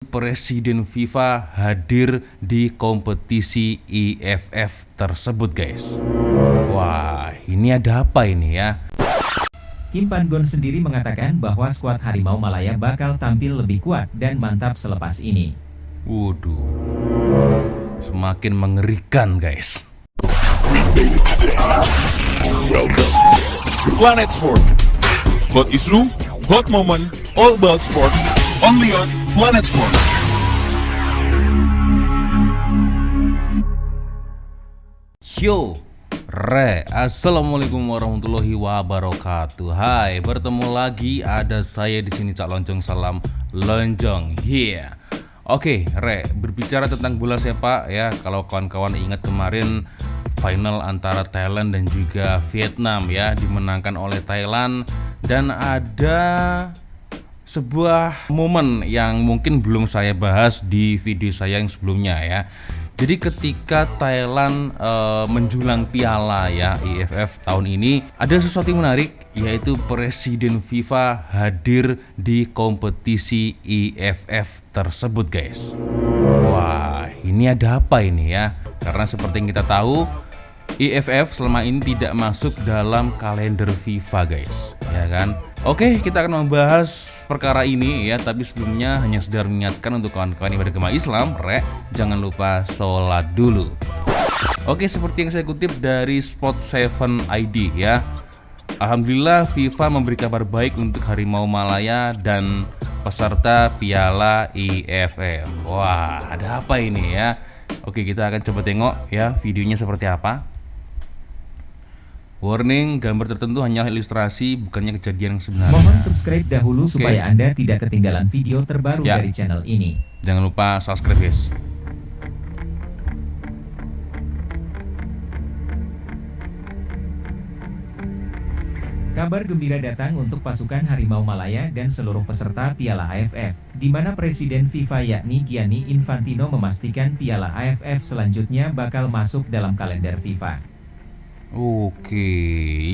Presiden FIFA hadir di kompetisi IFF tersebut, guys. Wah, ini ada apa ini ya? Kim Pan-gon sendiri mengatakan bahwa skuad Harimau Malaya bakal tampil lebih kuat dan mantap selepas ini. Waduh, semakin mengerikan, guys. Welcome to Planet Sport. Hot issue, hot moment, all about sport. Only on Planet Sport. Yo, Assalamualaikum warahmatullahi wabarakatuh. Hai, bertemu lagi ada saya di sini Cak Lonjong, salam lonjong here. Oke, berbicara tentang bola sepak ya, kalau kawan-kawan ingat kemarin final antara Thailand dan juga Vietnam ya, dimenangkan oleh Thailand, dan ada sebuah momen yang mungkin belum saya bahas di video saya yang sebelumnya ya. Jadi ketika Thailand menjulang piala ya IFF tahun ini, ada sesuatu yang menarik, yaitu Presiden FIFA hadir di kompetisi IFF tersebut, guys. Wah, ini ada apa ini ya? Karena seperti yang kita tahu, IFF selama ini tidak masuk dalam kalender FIFA, guys, ya kan? Oke, kita akan membahas perkara ini ya, tapi sebelumnya hanya sekedar mengingatkan untuk kawan-kawan yang beragama Islam, jangan lupa sholat dulu. Oke, seperti yang saya kutip dari Sport7 ID ya. Alhamdulillah FIFA memberi kabar baik untuk Harimau Malaya dan peserta Piala IFF. Wah, ada apa ini ya? Oke, kita akan coba tengok ya videonya seperti apa. Warning, gambar tertentu hanyalah ilustrasi, bukannya kejadian yang sebenarnya. Mohon subscribe dahulu supaya Anda tidak ketinggalan video terbaru dari channel ini. Jangan lupa subscribe, guys. Kabar gembira datang untuk pasukan Harimau Malaya dan seluruh peserta Piala AFF, di mana Presiden FIFA yakni Gianni Infantino memastikan Piala AFF selanjutnya bakal masuk dalam kalender FIFA. Oke,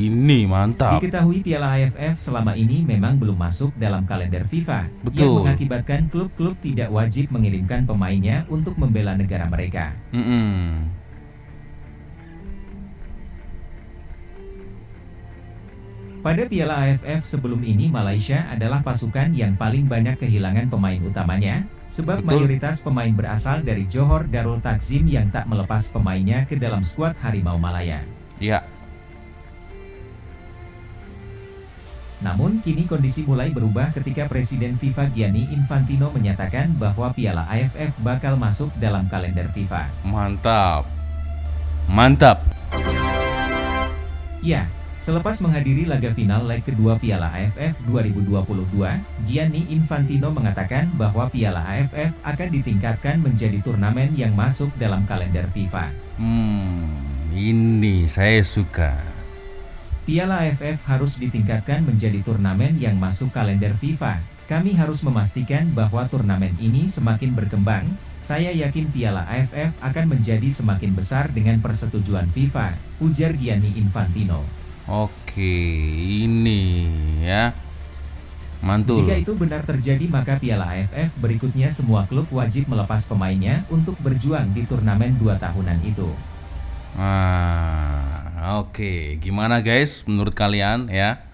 ini mantap. Diketahui Piala AFF selama ini memang belum masuk dalam kalender FIFA, Betul. yang mengakibatkan klub-klub tidak wajib mengirimkan pemainnya untuk membela negara mereka. Pada Piala AFF sebelum ini, Malaysia adalah pasukan yang paling banyak kehilangan pemain utamanya, sebab mayoritas pemain berasal dari Johor Darul Takzim yang tak melepas pemainnya ke dalam skuad Harimau Malaya. Ya. Namun kini kondisi mulai berubah ketika Presiden FIFA Gianni Infantino menyatakan bahwa Piala AFF bakal masuk dalam kalender FIFA. Mantap. Mantap. Ya, selepas menghadiri laga final leg kedua Piala AFF 2022, Gianni Infantino mengatakan bahwa Piala AFF akan ditingkatkan menjadi turnamen yang masuk dalam kalender FIFA. Ini saya suka. Piala AFF harus ditingkatkan menjadi turnamen yang masuk kalender FIFA. Kami harus memastikan bahwa turnamen ini semakin berkembang. Saya yakin Piala AFF akan menjadi semakin besar dengan persetujuan FIFA, ujar Gianni Infantino. Oke, ini ya. Mantul. Jika itu benar terjadi, maka Piala AFF berikutnya semua klub wajib melepas pemainnya untuk berjuang di turnamen 2 tahunan itu. Oke, gimana guys menurut kalian ya?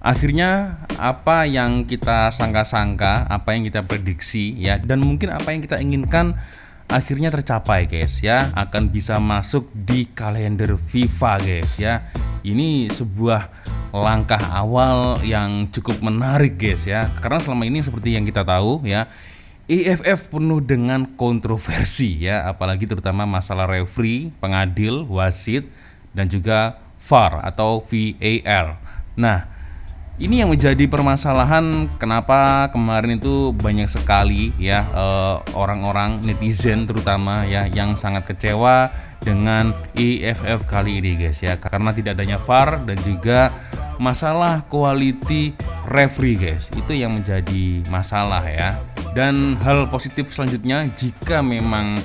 Akhirnya apa yang kita sangka-sangka, apa yang kita prediksi ya, dan mungkin apa yang kita inginkan akhirnya tercapai, guys ya, akan bisa masuk di kalender FIFA, guys ya. Ini sebuah langkah awal yang cukup menarik, guys ya, karena selama ini seperti yang kita tahu ya, IFF penuh dengan kontroversi ya, apalagi terutama masalah referee, pengadil, wasit, dan juga VAR atau VAR. Nah, ini yang menjadi permasalahan kenapa kemarin itu banyak sekali ya orang-orang netizen terutama ya yang sangat kecewa dengan IFF kali ini, guys ya, karena tidak adanya VAR dan juga masalah quality referee, guys. Itu yang menjadi masalah ya. Dan hal positif selanjutnya, jika memang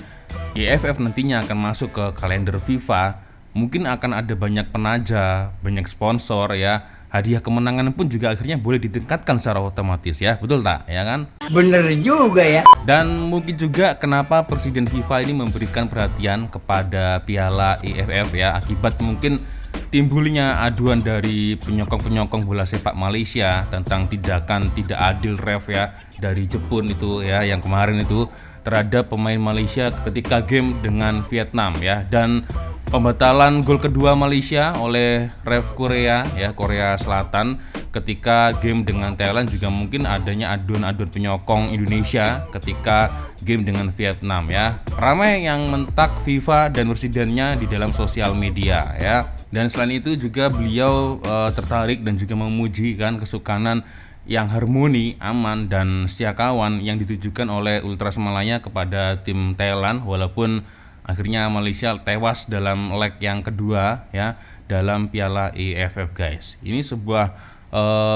IFF nantinya akan masuk ke kalender FIFA, mungkin akan ada banyak penaja, banyak sponsor ya, hadiah kemenangan pun juga akhirnya boleh ditingkatkan secara otomatis ya, betul tak? Ya kan? Bener juga ya. Dan mungkin juga kenapa Presiden FIFA ini memberikan perhatian kepada Piala AFF ya, akibat mungkin timbulnya aduan dari penyokong-penyokong bola sepak Malaysia tentang tindakan tidak adil ref ya dari Jepun itu ya, yang kemarin itu terhadap pemain Malaysia ketika game dengan Vietnam ya, dan pembatalan gol kedua Malaysia oleh ref Korea ya, Korea Selatan ketika game dengan Thailand, juga mungkin adanya aduan-aduan penyokong Indonesia ketika game dengan Vietnam ya. Ramai yang mentak FIFA dan presidennya di dalam sosial media ya. Dan selain itu juga beliau tertarik dan juga memuji kan kesukanan yang harmoni, aman, dan setia kawan yang ditujukan oleh Ultras Malaya kepada tim Thailand, walaupun akhirnya Malaysia tewas dalam leg yang kedua ya dalam Piala AFF guys. Ini sebuah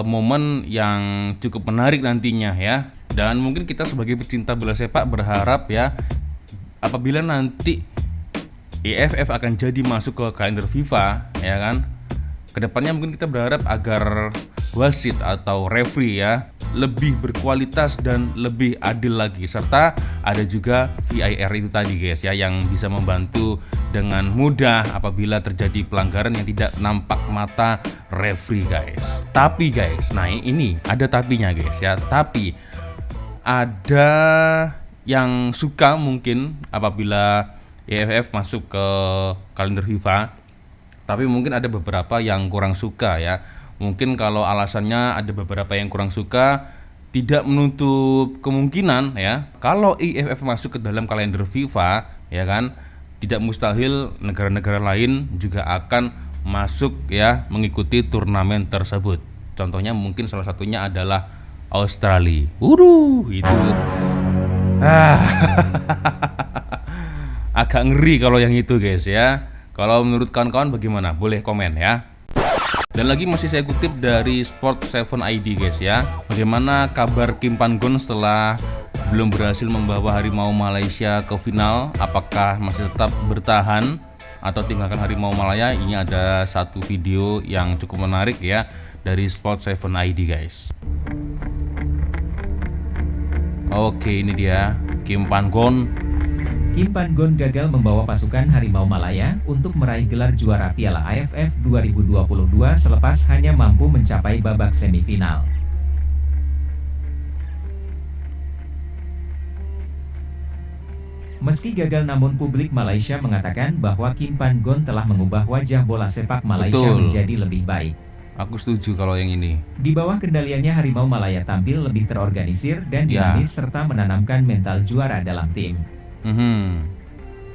momen yang cukup menarik nantinya ya, dan mungkin kita sebagai pecinta bola sepak berharap ya apabila nanti AFF akan jadi masuk ke kalender FIFA ya kan, kedepannya mungkin kita berharap agar wasit atau referee ya lebih berkualitas dan lebih adil lagi, serta ada juga VAR itu tadi guys ya, yang bisa membantu dengan mudah apabila terjadi pelanggaran yang tidak nampak mata referee guys. Tapi guys, nah ini ada tapinya guys ya, tapi ada yang suka mungkin apabila AFF masuk ke kalender FIFA, tapi mungkin ada beberapa yang kurang suka ya. Mungkin kalau alasannya ada beberapa yang kurang suka, tidak menutup kemungkinan ya kalau AFF masuk ke dalam kalender FIFA ya kan, tidak mustahil negara-negara lain juga akan masuk ya mengikuti turnamen tersebut. Contohnya mungkin salah satunya adalah Australia. Itu agak ngeri kalau yang itu guys ya. Kalau menurut kawan-kawan bagaimana? Boleh komen ya. Dan lagi masih saya kutip dari Sport7 ID guys ya. Bagaimana kabar Kim Pan-gon setelah belum berhasil membawa Harimau Malaysia ke final? Apakah masih tetap bertahan atau tinggalkan Harimau Malaya? Ini ada satu video yang cukup menarik ya dari Sport7 ID guys. Oke, ini dia Kim Pan-gon. Kim Pan-gon gagal membawa pasukan Harimau Malaya untuk meraih gelar juara Piala AFF 2022 selepas hanya mampu mencapai babak semifinal. Meski gagal, namun publik Malaysia mengatakan bahwa Kim Pan-gon telah mengubah wajah bola sepak Malaysia menjadi lebih baik. Aku setuju kalau yang ini. Di bawah kendaliannya Harimau Malaya tampil lebih terorganisir dan dinamis serta menanamkan mental juara dalam tim.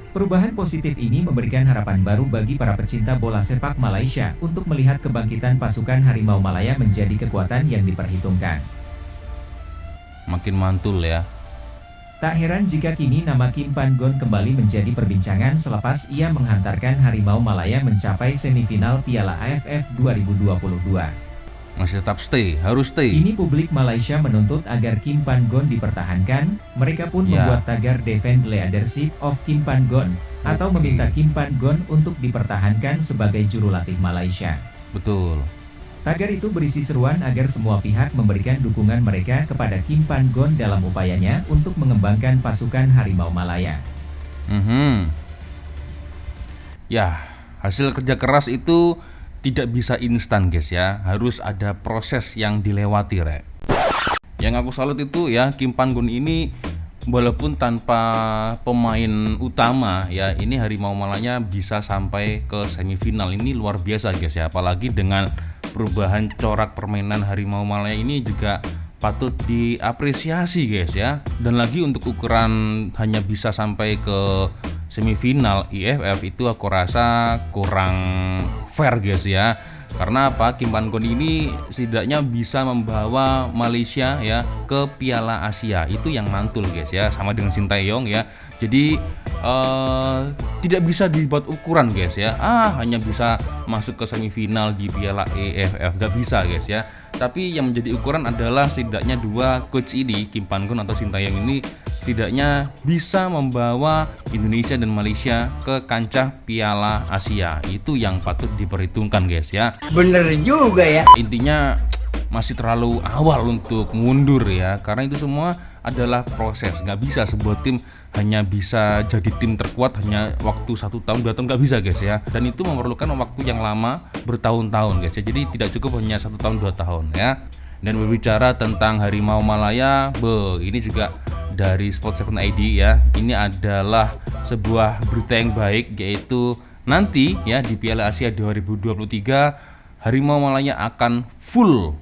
Perubahan positif ini memberikan harapan baru bagi para pecinta bola sepak Malaysia untuk melihat kebangkitan pasukan Harimau Malaya menjadi kekuatan yang diperhitungkan. Makin mantul ya. Tak heran jika kini nama Kim Pan-gon kembali menjadi perbincangan selepas ia menghantarkan Harimau Malaya mencapai semifinal Piala AFF 2022. Masih tetap harus stay. Kini publik Malaysia menuntut agar Kim Pan-gon dipertahankan. Mereka pun membuat tagar Defend Leadership of Kim Pan-gon atau meminta Kim Pan-gon untuk dipertahankan sebagai juru latih Malaysia. Betul. Tagar itu berisi seruan agar semua pihak memberikan dukungan mereka kepada Kim Pan-gon dalam upayanya untuk mengembangkan pasukan Harimau Malaya. Ya, hasil kerja keras itu tidak bisa instan guys ya, harus ada proses yang dilewati rek. Yang aku salut itu ya, Kim Pan-gon ini walaupun tanpa pemain utama ya, ini Harimau Malaya bisa sampai ke semifinal. Ini luar biasa guys ya, apalagi dengan perubahan corak permainan Harimau Malaya ini juga patut diapresiasi guys ya. Dan lagi untuk ukuran hanya bisa sampai ke semifinal IFF itu aku rasa kurang fair guys ya. Karena apa? Kim Pan-gon ini setidaknya bisa membawa Malaysia ya ke Piala Asia. Itu yang mantul guys ya, sama dengan Sintayong ya. Jadi tidak bisa dibuat ukuran guys ya. Hanya bisa masuk ke semifinal di Piala AFF, gak bisa guys ya. Tapi yang menjadi ukuran adalah setidaknya dua coach ini, Kim Pan-gon atau Sintayong ini setidaknya bisa membawa Indonesia dan Malaysia ke kancah Piala Asia. Itu yang patut diperhitungkan guys ya. Bener juga ya. Intinya masih terlalu awal untuk mundur ya, karena itu semua adalah proses. Nggak bisa sebuah tim hanya bisa jadi tim terkuat hanya waktu 1 tahun 2 tahun, nggak bisa guys ya, dan itu memerlukan waktu yang lama, bertahun-tahun guys ya. Jadi tidak cukup hanya 1 tahun 2 tahun ya. Dan berbicara tentang Harimau Malaya, ini juga dari Sport7 ID ya, ini adalah sebuah berita yang baik, yaitu nanti ya di Piala Asia 2023 Harimau Malaya akan full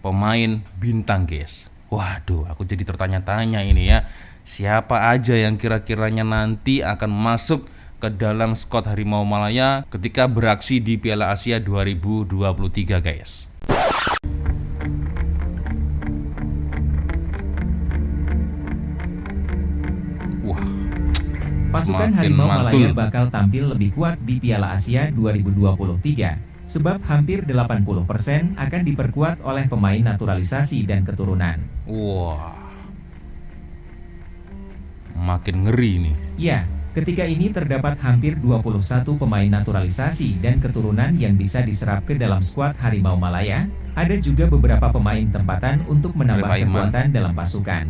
pemain bintang guys. Waduh, aku jadi tertanya-tanya ini ya, siapa aja yang kira-kiranya nanti akan masuk ke dalam skuad Harimau Malaya ketika beraksi di Piala Asia 2023 guys. Wah, Pasukan makin Harimau mantul. Malaya bakal tampil lebih kuat di Piala Asia 2023. Sebab hampir 80% akan diperkuat oleh pemain naturalisasi dan keturunan. Wah, makin ngeri nih. Ya, ketika ini terdapat hampir 21 pemain naturalisasi dan keturunan yang bisa diserap ke dalam skuad Harimau Malaya. Ada juga beberapa pemain tempatan untuk menambah Arif Aiman. kekuatan dalam pasukan.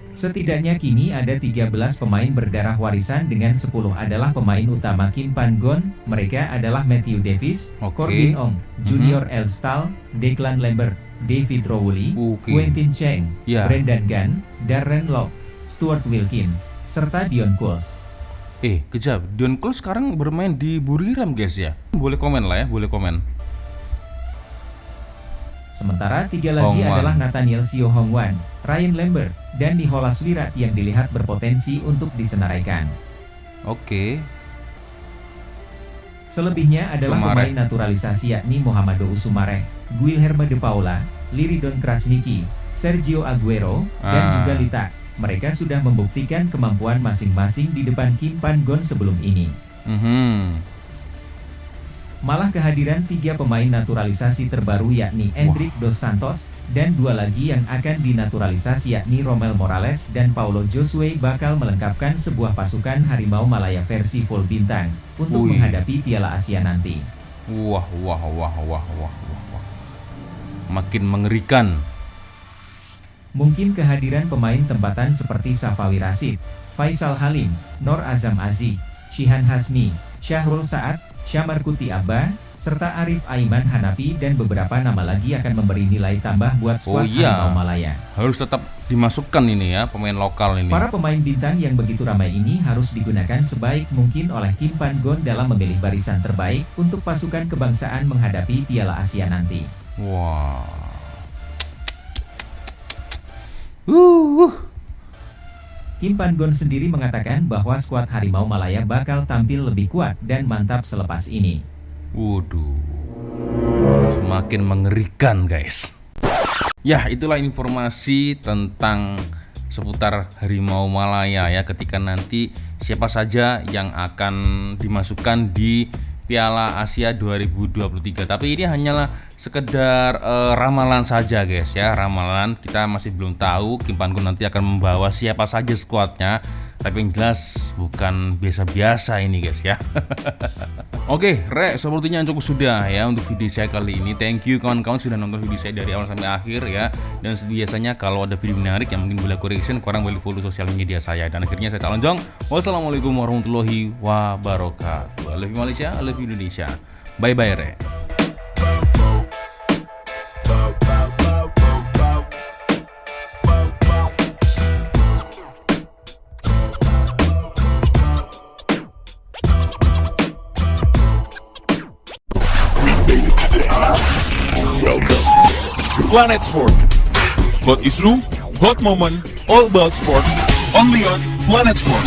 Setidaknya kini ada 13 pemain berdarah warisan dengan 10 adalah pemain utama Kim Pan-gon. Mereka adalah Matthew Davis, Oke. Corbin Ong, Junior Elfstal, Declan Lambert, David Rowley, Oke. Quentin Cheng, Ya. Brendan Gunn, Darren Lock, Stuart Wilkin, serta Dion Kuls. Kejap, Dion Kuls sekarang bermain di Buriram guys ya. Boleh komen lah ya, boleh komen. Sementara 3 lagi Hong Wan. adalah Nathaniel Seo Hong Wan, Ryan Lambert, dan Nicholas Wirat yang dilihat berpotensi untuk disenaraikan. Oke. Selebihnya adalah Sumare. pemain naturalisasi yakni Mohamado Usumare, Guilherme de Paula, Liridon Krasniki, Sergio Aguero, dan juga Lita. Mereka sudah membuktikan kemampuan masing-masing di depan Kim Pan-gon sebelum ini. Malah kehadiran 3 pemain naturalisasi terbaru yakni Endrick Dos Santos, dan 2 lagi yang akan dinaturalisasi yakni Romel Morales dan Paulo Josue bakal melengkapkan sebuah pasukan Harimau Malaya versi full bintang untuk Wih. menghadapi Piala Asia nanti. Wah. Makin mengerikan. Mungkin kehadiran pemain tempatan seperti Safawi Rashid, Faisal Halim, Nor Azam Aziz, Shihan Hasmi, Syahrul Saad, Syamar Kuti Abba, serta Arif Aiman Hanafi dan beberapa nama lagi akan memberi nilai tambah buat skuad Harimau Malaya. Harus tetap dimasukkan ini ya, pemain lokal ini. Para pemain bintang yang begitu ramai ini harus digunakan sebaik mungkin oleh Kim Pan-gon dalam memilih barisan terbaik untuk pasukan kebangsaan menghadapi Piala Asia nanti. Wah. Kim Pan-gon sendiri mengatakan bahwa skuad Harimau Malaya bakal tampil lebih kuat dan mantap selepas ini. Waduh. Semakin mengerikan guys. Ya, itulah informasi tentang seputar Harimau Malaya ya, ketika nanti siapa saja yang akan dimasukkan di Piala Asia 2023. Tapi ini hanyalah sekedar ramalan saja guys ya, ramalan. Kita masih belum tahu Kim Pan-gon nanti akan membawa siapa saja skuadnya. Tapi yang jelas bukan biasa-biasa ini guys ya. Oke, sepertinya cukup sudah ya untuk video saya kali ini. Thank you kawan-kawan sudah nonton video saya dari awal sampai akhir ya. Dan biasanya kalau ada video menarik yang mungkin boleh aku reaction, kurang boleh follow sosial media saya. Dan akhirnya saya Cak Lonjong. Wassalamualaikum warahmatullahi wabarakatuh. I love you Malaysia, I love you Indonesia. Bye bye Re. Planet Sport. Hot issue, hot moment, all about sport. Only on Planet Sport.